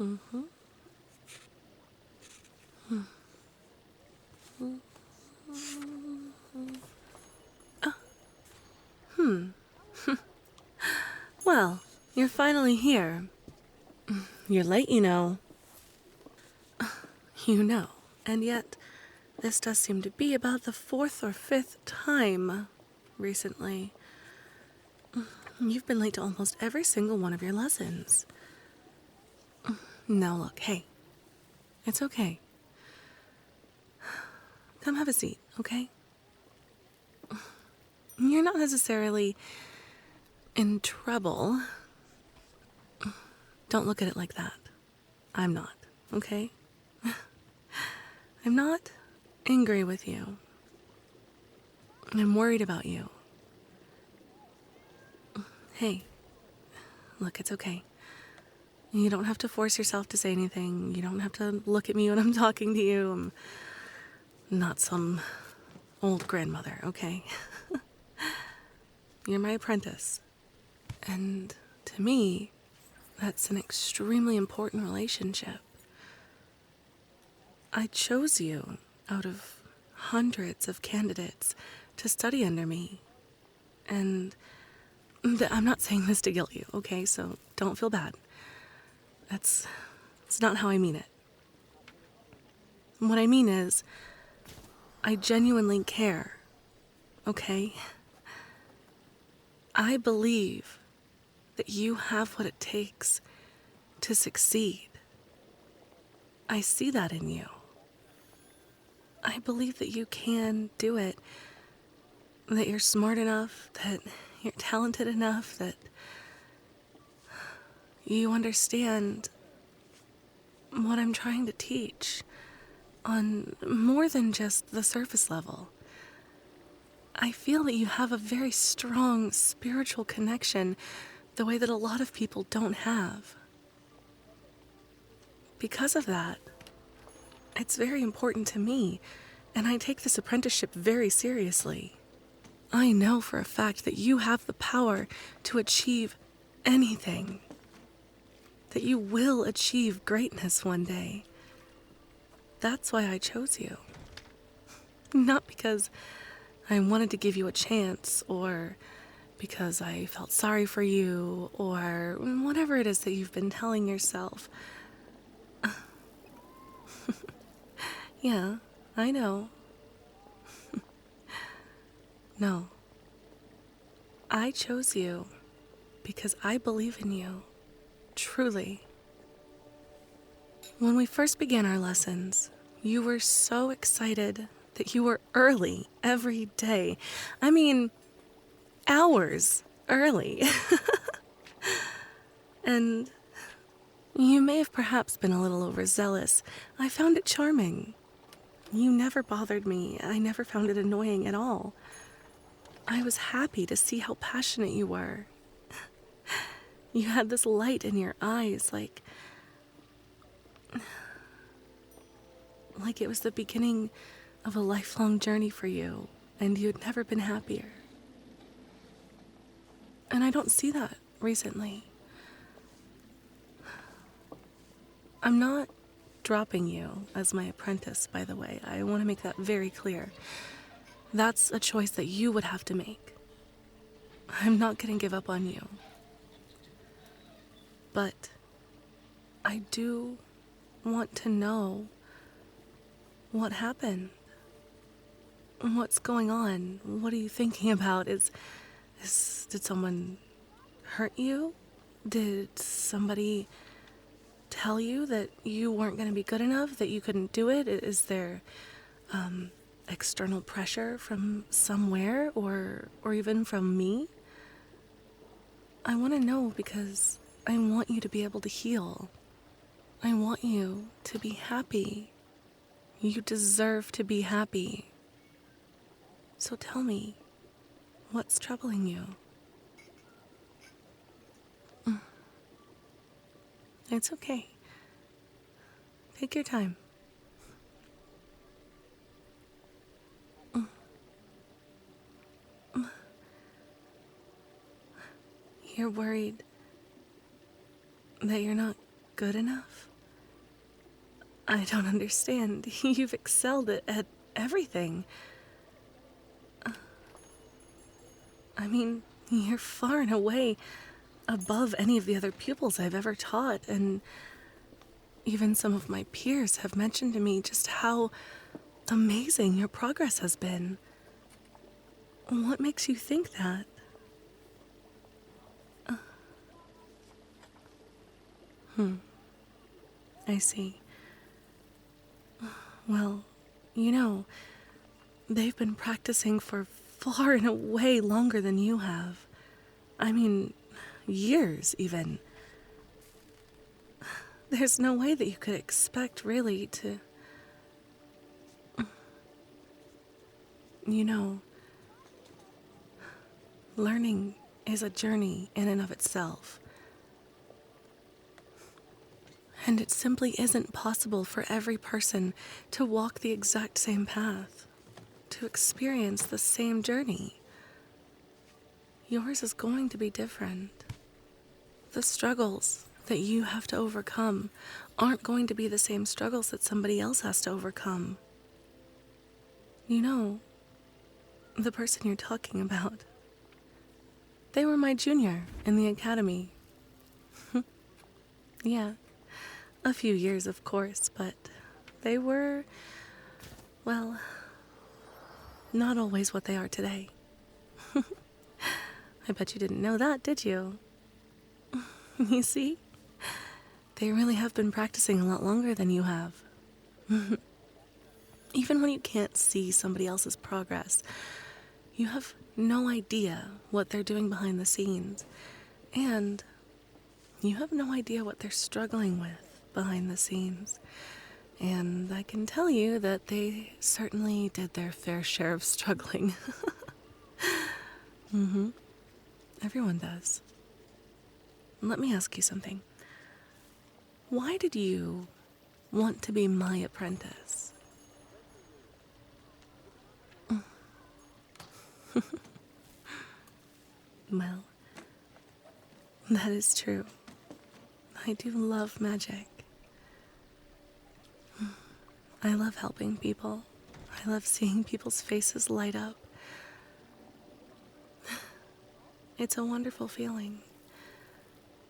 Mm-hmm. Well, you're finally here. You're late, you know. You know. And yet, this does seem to be about the fourth or fifth time recently. You've been late to almost every single one of your lessons. Now look, hey, it's okay. Come have a seat, okay? You're not necessarily in trouble. Don't look at it like that. I'm not, okay? I'm not angry with you. I'm worried about you. Hey, look, it's okay. You don't have to force yourself to say anything. You don't have to look at me when I'm talking to you. I'm not some old grandmother, okay? You're my apprentice. And to me, that's an extremely important relationship. I chose you out of hundreds of candidates to study under me. And I'm not saying this to guilt you, okay? So don't feel bad. It's not how I mean it. What I mean is, I genuinely care, okay? I believe that you have what it takes to succeed. I see that in you. I believe that you can do it, that you're smart enough, that you're talented enough, that you understand what I'm trying to teach on more than just the surface level. I feel that you have a very strong spiritual connection the way that a lot of people don't have. Because of that, it's very important to me, and I take this apprenticeship very seriously. I know for a fact that you have the power to achieve anything, that you will achieve greatness one day. That's why I chose you. Not because I wanted to give you a chance, or because I felt sorry for you, or whatever it is that you've been telling yourself. Yeah, I know. No. I chose you because I believe in you. Truly. When we first began our lessons, you were so excited that you were early every day. I mean, hours early. And you may have perhaps been a little overzealous. I found it charming. You never bothered me. I never found it annoying at all. I was happy to see how passionate you were. You had this light in your eyes, like it was the beginning of a lifelong journey for you, and you'd never been happier. And I don't see that recently. I'm not dropping you as my apprentice, by the way. I want to make that very clear. That's a choice that you would have to make. I'm not going to give up on you. But I do want to know what happened. What's going on? What are you thinking about? Did someone hurt you? Did somebody tell you that you weren't going to be good enough, that you couldn't do it? Is there external pressure from somewhere, or even from me? I want to know because I want you to be able to heal. I want you to be happy. You deserve to be happy. So tell me, what's troubling you? It's okay. Take your time. You're worried that you're not good enough? I don't understand. You've excelled at everything. I mean, you're far and away above any of the other pupils I've ever taught, and even some of my peers have mentioned to me just how amazing your progress has been. What makes you think that? I see. Well, you know, they've been practicing for far and away longer than you have. I mean, years even. There's no way that you could expect really to... You know, learning is a journey in and of itself. And it simply isn't possible for every person to walk the exact same path, to experience the same journey. Yours is going to be different. The struggles that you have to overcome aren't going to be the same struggles that somebody else has to overcome. You know, the person you're talking about, they were my junior in the academy. Yeah, a few years, of course, but they were, well, not always what they are today. I bet you didn't know that, did you? You see? They really have been practicing a lot longer than you have. Even when you can't see somebody else's progress, you have no idea what they're doing behind the scenes. And you have no idea what they're struggling with behind the scenes. And I can tell you that they certainly did their fair share of struggling. Everyone does. Let me ask you something. Why did you want to be my apprentice? Well, that is true. I do love magic. I love helping people. I love seeing people's faces light up. It's a wonderful feeling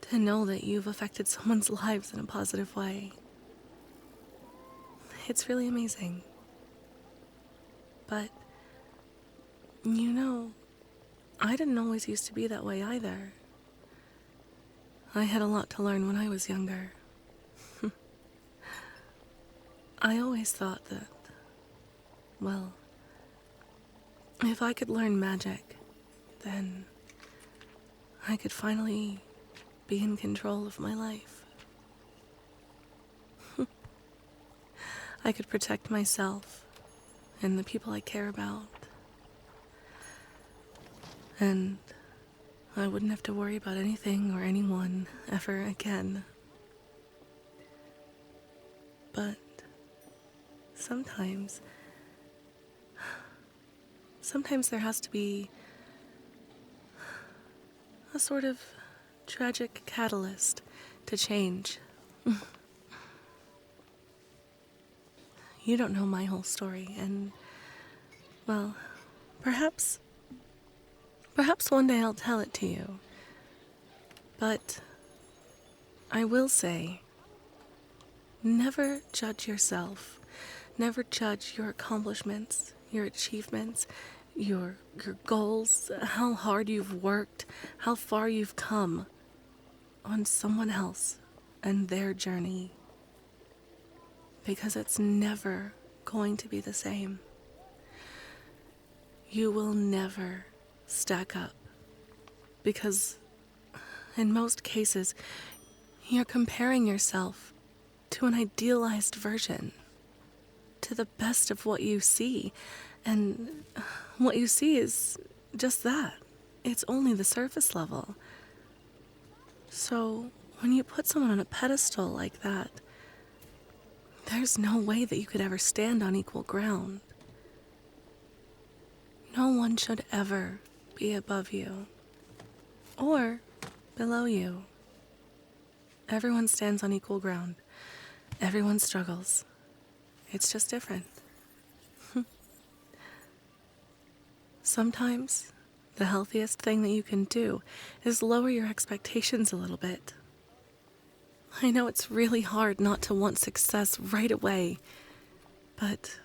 to know that you've affected someone's lives in a positive way. It's really amazing. But, you know, I didn't always used to be that way either. I had a lot to learn when I was younger. I always thought that, well, if I could learn magic, then I could finally be in control of my life. I could protect myself and the people I care about. And I wouldn't have to worry about anything or anyone ever again. But sometimes there has to be a sort of tragic catalyst to change. You don't know my whole story, and, well, perhaps one day I'll tell it to you. But I will say, never judge yourself. Never judge your accomplishments, your achievements, your goals, how hard you've worked, how far you've come on someone else and their journey. Because it's never going to be the same. You will never stack up. Because in most cases, you're comparing yourself to an idealized version, to the best of what you see. And what you see is just that. It's only the surface level. So when you put someone on a pedestal like that, there's no way that you could ever stand on equal ground. No one should ever be above you or below you. Everyone stands on equal ground. Everyone struggles. It's just different. Sometimes the healthiest thing that you can do is lower your expectations a little bit. I know it's really hard not to want success right away, but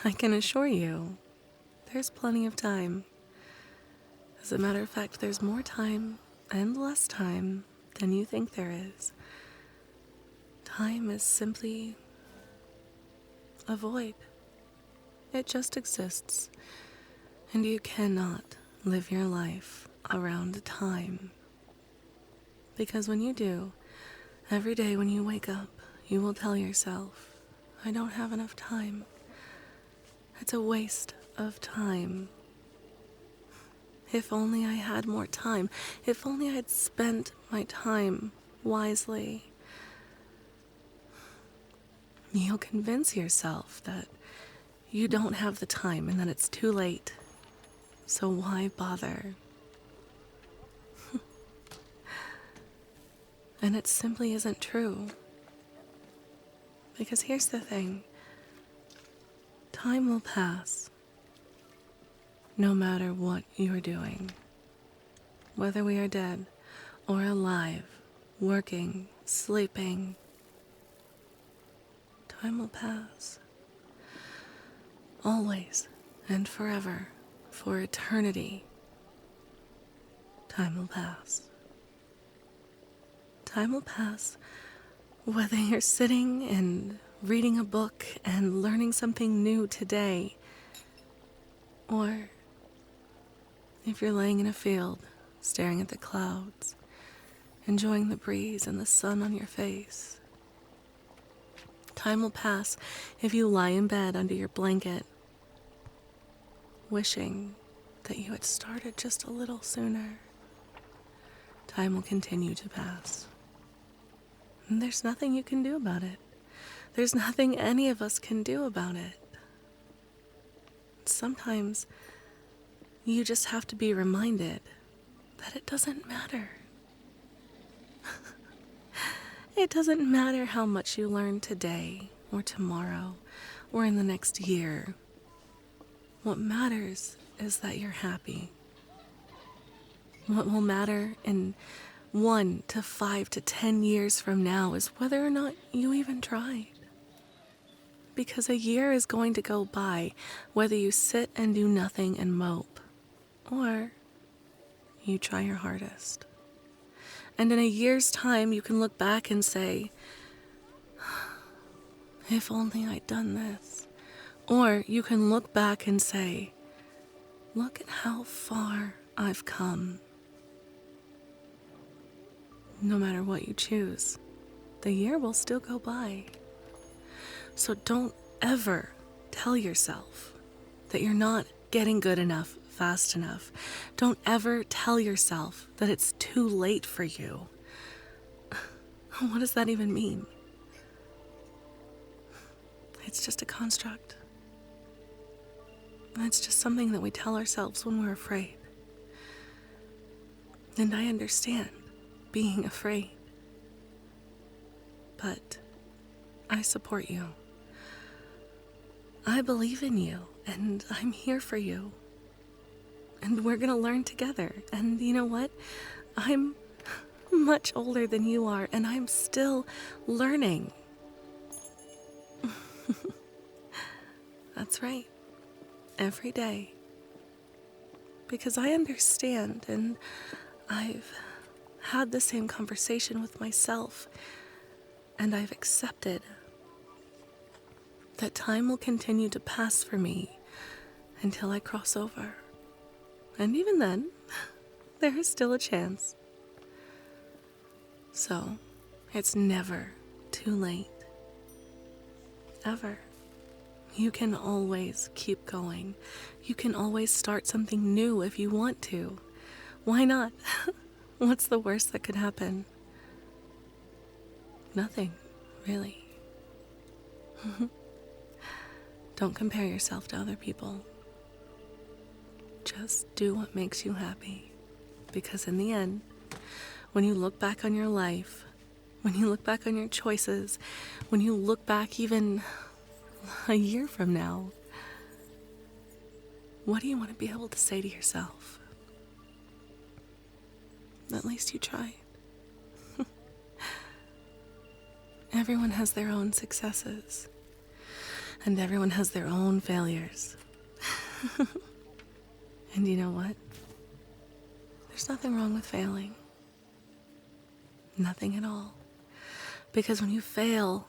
I can assure you, there's plenty of time. As a matter of fact, there's more time and less time than you think there is. Time is simply a void. It just exists, and you cannot live your life around time. Because when you do, every day when you wake up, you will tell yourself, I don't have enough time. It's a waste of time. If only I had more time. If only I'd spent my time wisely. You'll convince yourself that you don't have the time and that it's too late. So why bother? And it simply isn't true. Because here's the thing. Time will pass. No matter what you're doing. Whether we are dead or alive, working, sleeping. Time will pass. Always and forever, for eternity. Time will pass. Time will pass whether you're sitting and reading a book and learning something new today, or if you're laying in a field, staring at the clouds, enjoying the breeze and the sun on your face. Time will pass if you lie in bed under your blanket, wishing that you had started just a little sooner. Time will continue to pass. And there's nothing you can do about it. There's nothing any of us can do about it. Sometimes you just have to be reminded that it doesn't matter. It doesn't matter how much you learn today or tomorrow or in the next year. What matters is that you're happy. What will matter in 1 to 5 to 10 years from now is whether or not you even tried. Because a year is going to go by whether you sit and do nothing and mope, or you try your hardest. And in a year's time, you can look back and say, if only I'd done this. Or you can look back and say, look at how far I've come. No matter what you choose, the year will still go by. So don't ever tell yourself that you're not getting good enough fast enough. Don't ever tell yourself that it's too late for you. What does that even mean? It's just a construct. It's just something that we tell ourselves when we're afraid. And I understand being afraid. But I support you. I believe in you, and I'm here for you. And we're gonna learn together. And you know what? I'm much older than you are, and I'm still learning. That's right. Every day. Because I understand, and I've had the same conversation with myself, and I've accepted that time will continue to pass for me until I cross over. And even then, there is still a chance. So, it's never too late. Ever. You can always keep going. You can always start something new if you want to. Why not? What's the worst that could happen? Nothing, really. Don't compare yourself to other people. Just do what makes you happy. Because in the end, when you look back on your life, when you look back on your choices, when you look back even a year from now, what do you want to be able to say to yourself? At least you tried. Everyone has their own successes, and everyone has their own failures. And you know what? There's nothing wrong with failing. Nothing at all. Because when you fail,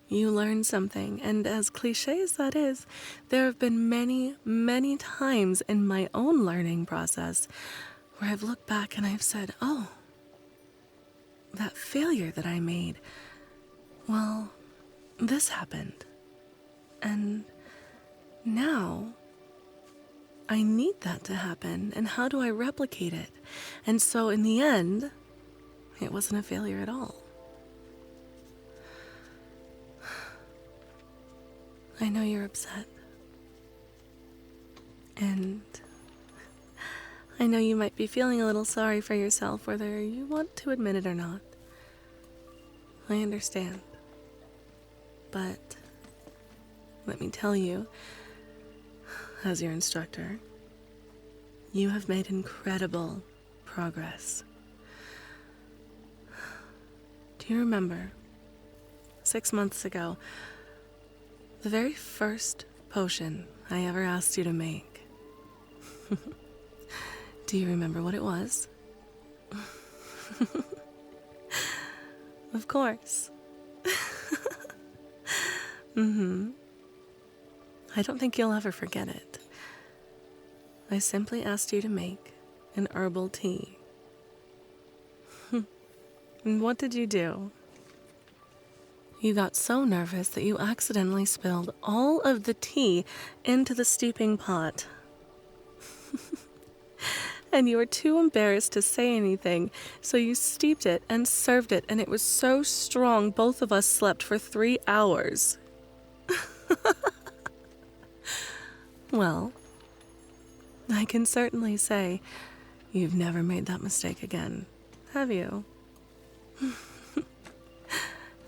you learn something. And as cliche as that is, there have been many, many times in my own learning process where I've looked back and I've said, oh, that failure that I made, well, this happened. And now I need that to happen. And how do I replicate it? And so in the end, it wasn't a failure at all. I know you're upset. And I know you might be feeling a little sorry for yourself, whether you want to admit it or not. I understand. But let me tell you, as your instructor, you have made incredible progress. Do you remember 6 months ago, the very first potion I ever asked you to make? Do you remember what it was? Of course. I don't think you'll ever forget it. I simply asked you to make an herbal tea. And what did you do? You got so nervous that you accidentally spilled all of the tea into the steeping pot. And you were too embarrassed to say anything, so you steeped it and served it, and it was so strong both of us slept for 3 hours. Well, I can certainly say you've never made that mistake again, have you?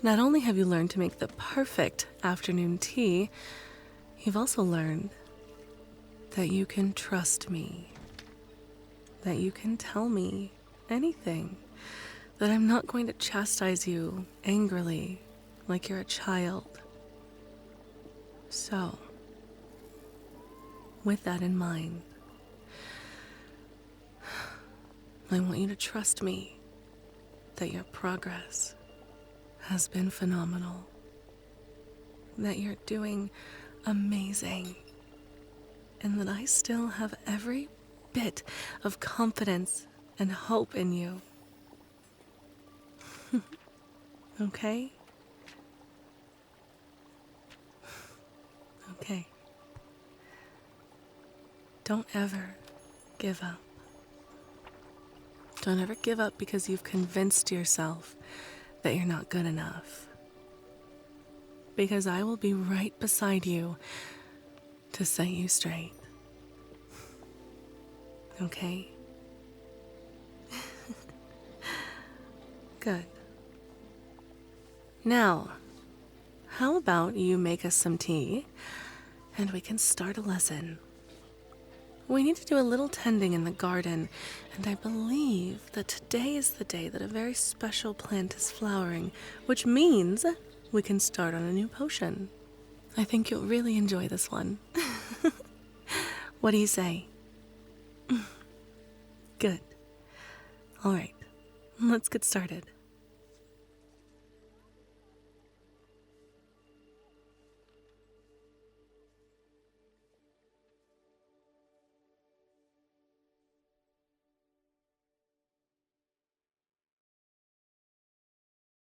Not only have you learned to make the perfect afternoon tea, you've also learned that you can trust me, that you can tell me anything, that I'm not going to chastise you angrily like you're a child. So, with that in mind, I want you to trust me that your progress has been phenomenal, that you're doing amazing, and that I still have every bit of confidence and hope in you. Okay? Okay. Don't ever give up. Don't ever give up because you've convinced yourself that you're not good enough. Because I will be right beside you to set you straight. Okay? Good. Now, how about you make us some tea and we can start a lesson? We need to do a little tending in the garden, and I believe that today is the day that a very special plant is flowering, which means we can start on a new potion. I think you'll really enjoy this one. What do you say? Good. All right, let's get started.